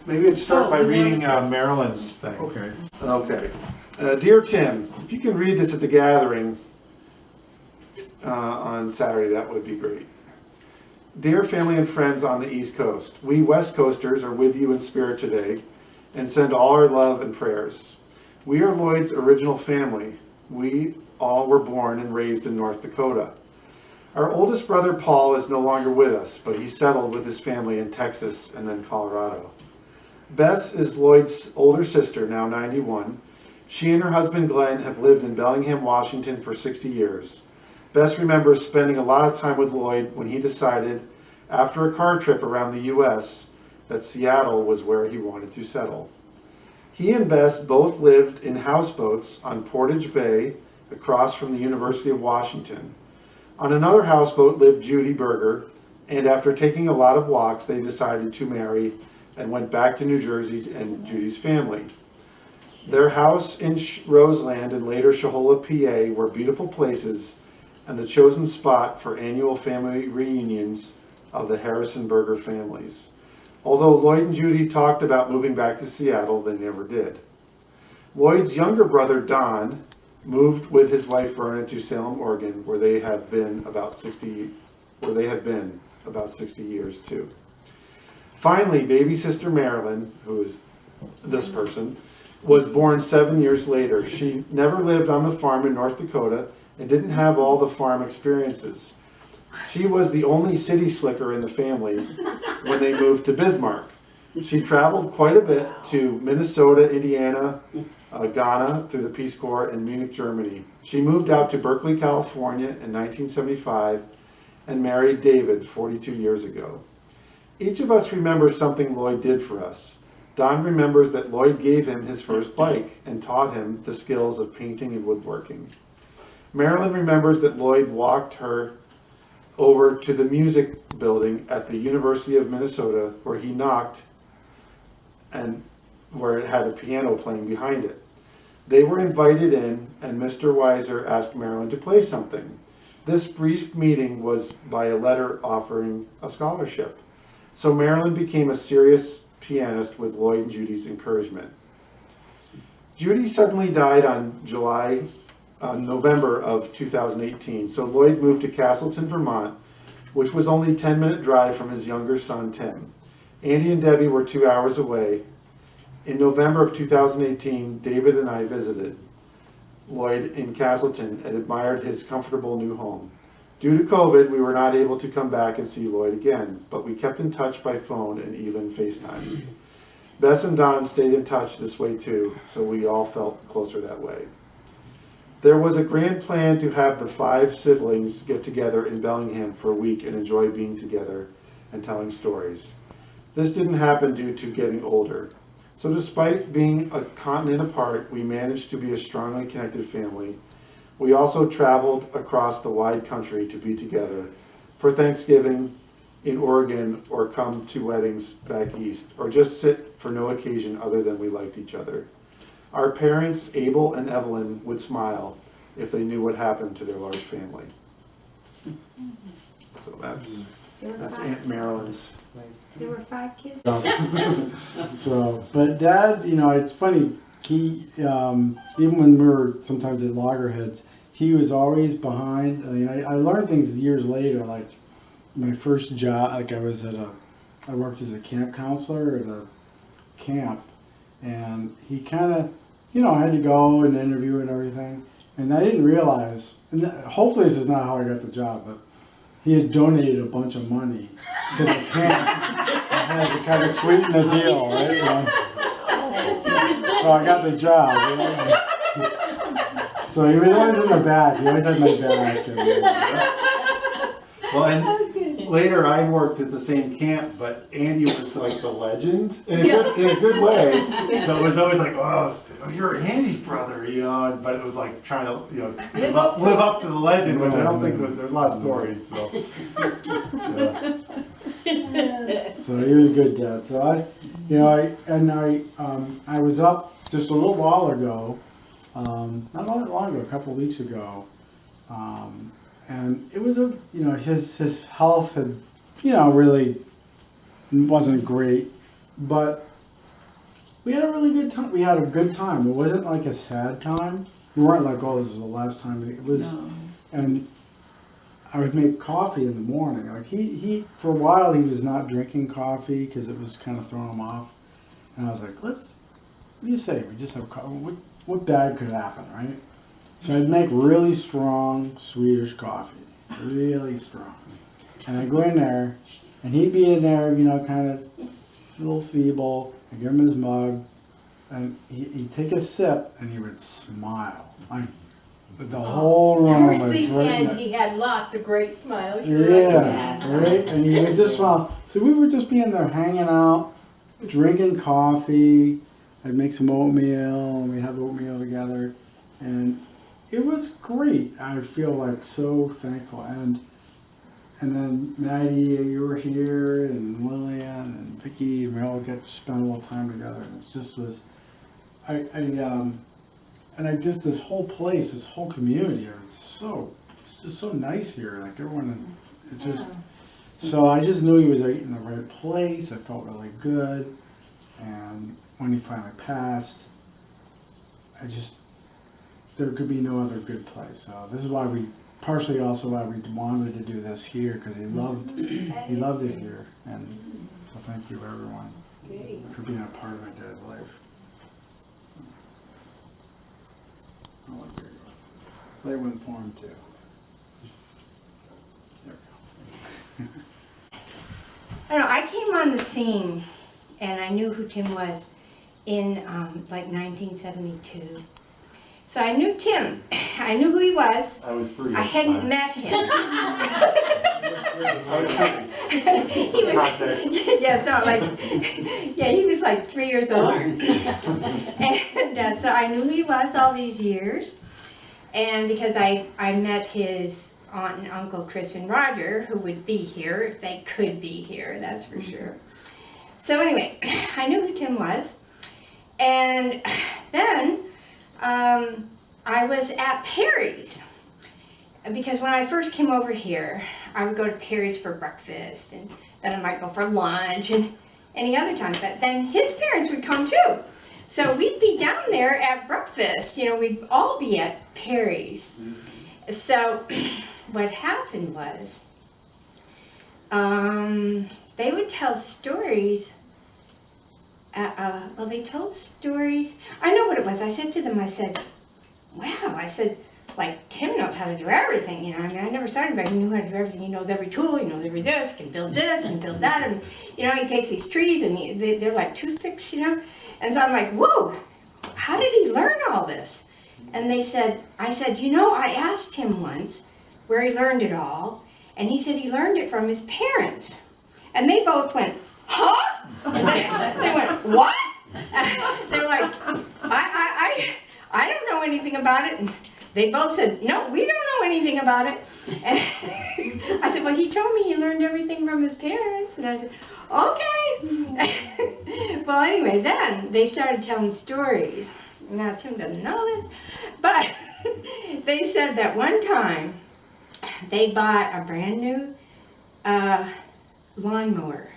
Maybe I'd start by reading Marilyn's thing. Okay. Okay. Dear Tim, if you can read this at the gathering on Saturday, that would be great. Dear family and friends on the East Coast, we West Coasters are with you in spirit today and send all our love and prayers. We are Lloyd's original family. We all were born and raised in North Dakota. Our oldest brother Paul is no longer with us, but he settled with his family in Texas and then Colorado. Bess is Lloyd's older sister, now 91. She and her husband Glenn have lived in Bellingham, Washington for 60 years. Bess remembers spending a lot of time with Lloyd when he decided, after a car trip around the U.S., that Seattle was where he wanted to settle. He and Bess both lived in houseboats on Portage Bay, across from the University of Washington. On another houseboat lived Judy Berger, and after taking a lot of walks, they decided to marry and went back to New Jersey and Judy's family. Their house in Roseland and later Shahola, PA were beautiful places and the chosen spot for annual family reunions of the Harrison Berger families. Although Lloyd and Judy talked about moving back to Seattle, they never did. Lloyd's younger brother, Don, moved with his wife Verna to Salem, Oregon, where they had been about 60 years too. Finally, baby sister Marilyn, who is this person, was born 7 years later. She never lived on the farm in North Dakota and didn't have all the farm experiences. She was the only city slicker in the family when they moved to Bismarck. She traveled quite a bit to Minnesota, Indiana, Ghana through the Peace Corps, and Munich, Germany. She moved out to Berkeley, California in 1975 and married David 42 years ago. Each of us remembers something Lloyd did for us. Don remembers that Lloyd gave him his first bike and taught him the skills of painting and woodworking. Marilyn remembers that Lloyd walked her over to the music building at the University of Minnesota where he knocked and where it had a piano playing behind it. They were invited in and Mr. Weiser asked Marilyn to play something. This brief meeting was by a letter offering a scholarship. So Marilyn became a serious pianist with Lloyd and Judy's encouragement. Judy suddenly died on November of 2018, so Lloyd moved to Castleton, Vermont, which was only a 10-minute drive from his younger son, Tim. Andy and Debbie were 2 hours away. In November of 2018, David and I visited Lloyd in Castleton and admired his comfortable new home. Due to COVID, we were not able to come back and see Lloyd again, but we kept in touch by phone and even FaceTime. Bess and Don stayed in touch this way too, so we all felt closer that way. There was a grand plan to have the 5 siblings get together in Bellingham for a week and enjoy being together and telling stories. This didn't happen due to getting older. So despite being a continent apart, we managed to be a strongly connected family. We also traveled across the wide country to be together for Thanksgiving in Oregon or come to weddings back east or just sit for no occasion other than we liked each other. Our parents, Abel and Evelyn, would smile if they knew what happened to their large family. So that's Aunt Marilyn's. There were 5 kids. So, but Dad, you know, it's funny. He, even when we were sometimes at loggerheads, he was always behind. I mean, I learned things years later, like my first job, like I worked as a camp counselor at a camp, and he kind of, you know, I had to go and interview and everything, and I didn't realize, and hopefully this is not how I got the job, but he had donated a bunch of money to the camp. I had to kind of sweeten the deal, right? You know? So I got the job. You know? So he was always in the back. He always had my back. Well, and later I worked at the same camp, but Andy was like the legend in a good way. So it was always like, oh, you're Andy's brother, you know. But it was like trying to, you know, live up to the legend, which I don't think was. There's a lot of stories. So. Yeah. So he was a good dad. So I was up just a little while ago, not long ago, a couple of weeks ago, and it was his health had, really wasn't great, but we had a really good time. We had a good time. It wasn't like a sad time. We weren't like, oh, this is the last time. It was, No. and I would make coffee in the morning. Like he for a while he was not drinking coffee because it was kind of throwing him off. And I was like, what do you say? We just have coffee. What bad could happen, right? So I'd make really strong Swedish coffee, really strong. And I'd go in there, and he'd be in there, you know, kind of a little feeble. I'd give him his mug, and he'd take a sip, and he would smile. Like, the whole room Towards would the brighten end, up. he had lots of great smiles. You're right. Yeah, right? And he would just smile. So we would just be in there hanging out, drinking coffee. I'd make some oatmeal, and we'd have oatmeal together. And it was great. I feel like so thankful. And then Maddie, you were here, and Lillian, and Vicki, and we all got to spend a little time together. And it just was, this whole place, this whole community, it's just so nice here. Like everyone, it just, so I just knew he was in the right place. I felt really good. And when he finally passed, there could be no other good place. So this is why partially also why we wanted to do this here, because he loved it here. And so thank you everyone for being a part of my dad's life. Oh, there you go. Play one for him too. There we go. I don't know, I came on the scene and I knew who Tim was in like 1972. So I knew Tim. I knew who he was. I was 3. I hadn't met him. He was, Context. yeah, it's not like, yeah, he was like 3 years old. And so I knew who he was all these years. And because I met his aunt and uncle Chris and Roger, who would be here if they could be here, that's for sure. So anyway, I knew who Tim was. And then I was at Perry's, because when I first came over here, I would go to Perry's for breakfast, and then I might go for lunch and any other time, but then his parents would come too. So we'd be down there at breakfast, you know, we'd all be at Perry's. So what happened was, they would tell stories. Well, they told stories. I know what it was. I said to them, I said, wow, I said, like, Tim knows how to do everything, you know. I mean, I never saw anybody who knew how to do everything. He knows every tool, he knows every this, can build this, and build that, and, you know, he takes these trees, and they're like toothpicks, you know. And so I'm like, whoa, how did he learn all this? And I said, you know, I asked him once where he learned it all, and he said he learned it from his parents. And they both went, huh? And they went, what? They're like, I don't know anything about it. And they both said, no, we don't know anything about it. And I said, well, he told me he learned everything from his parents. And I said, okay. Well, anyway, then they started telling stories. Now, Tim doesn't know this, but they said that one time they bought a brand new lawnmower.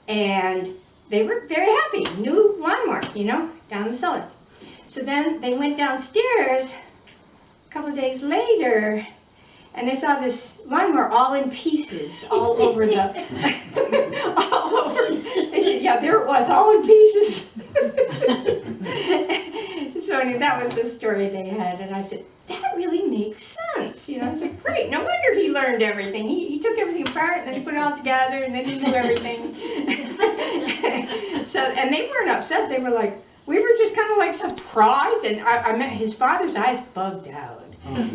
And they were very happy, new lawnmower, you know, down the cellar. So then they went downstairs a couple of days later, and they saw this lawnmower all in pieces, all over the, all over. They said, yeah, there it was, all in pieces. So anyway, that was the story they had, and I said, that really makes sense. You know, I said, great, no wonder he learned everything. He took everything apart, and then he put it all together, and then he knew everything. So, and they weren't upset. They were like, we were just kind of like surprised, and I met his father's eyes bugged out.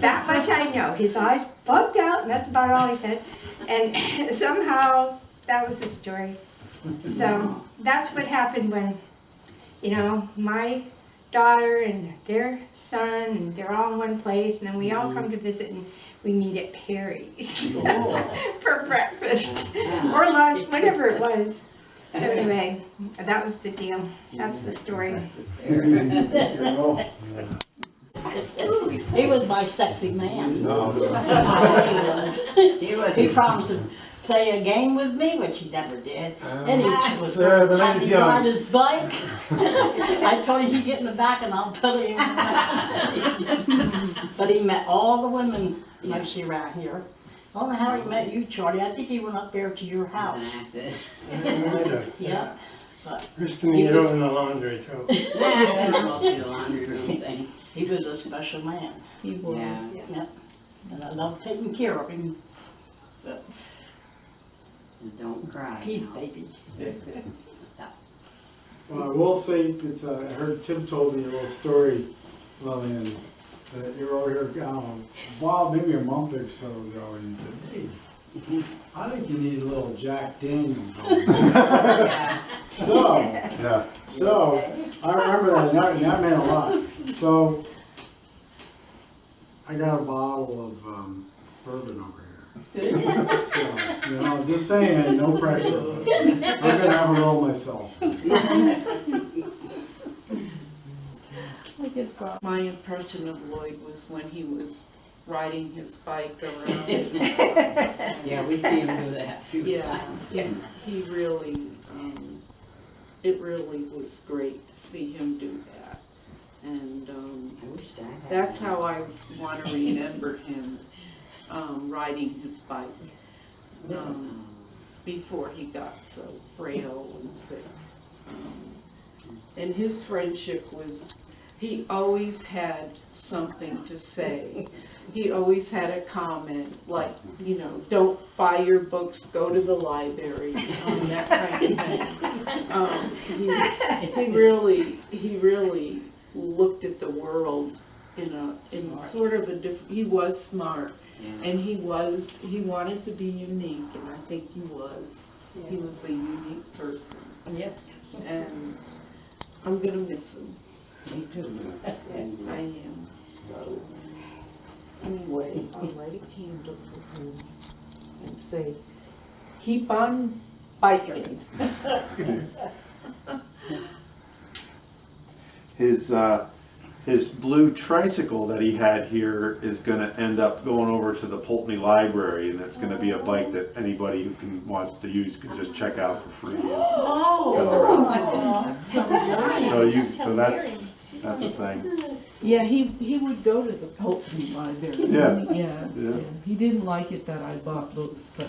That much I know. His eyes bugged out, and that's about all he said. And somehow, that was the story. So, that's what happened when, you know, my daughter and their son, and they're all in one place, and then we all come to visit, and we meet at Perry's for breakfast or lunch, whatever it was. So anyway, that was the deal. That's the story. He was my sexy man. No. He promised to play a game with me, which he never did. And he was Sir, the night is happy to ride young. his bike. I told him, you get in the back and I'll put him in the back. But he met all the women mostly around here. I don't know how he met you, Charlie. I think he went up there to your house. Yeah. Kristen, you do in the laundry too. He was a special man. He was. Yep. And I love taking care of him. But Don't cry. peace, baby. Well, I will say, it's, I heard Tim told me a little story, Lillian, that you were over here, Bob, maybe a month or so ago, and he said, hey, I think you need a little Jack Daniels on you." Yeah. So, I remember that, and that meant a lot. So, I got a bottle of bourbon over here. So, you know, just saying, no pressure, but I'm gonna have a roll myself. I guess my impression of Lloyd was when he was riding his bike around. Yeah, we see him do that a few Yeah, times. he really, it really was great to see him do that. And I wish I had. that's how I want to remember him, riding his bike, before he got so frail and sick. And his friendship was, he always had something to say. He always had a comment, like, you know, don't buy your books, go to the library, that kind of thing. He really looked at the world in sort of a different, he was smart. And he wanted to be unique, and I think he was. He was a unique person. Yep. And I'm gonna miss him. Me too. I am. So, anyway, I'll light a candle for him and say, keep on biking. His blue tricycle that he had here is gonna end up going over to the Pulteney Library, and it's gonna be a bike that anybody who wants to use can just check out for free. Oh, So that's a thing. yeah, he would go to the Pulteney Library. Yeah. Yeah. Yeah. He didn't like it that I bought books, but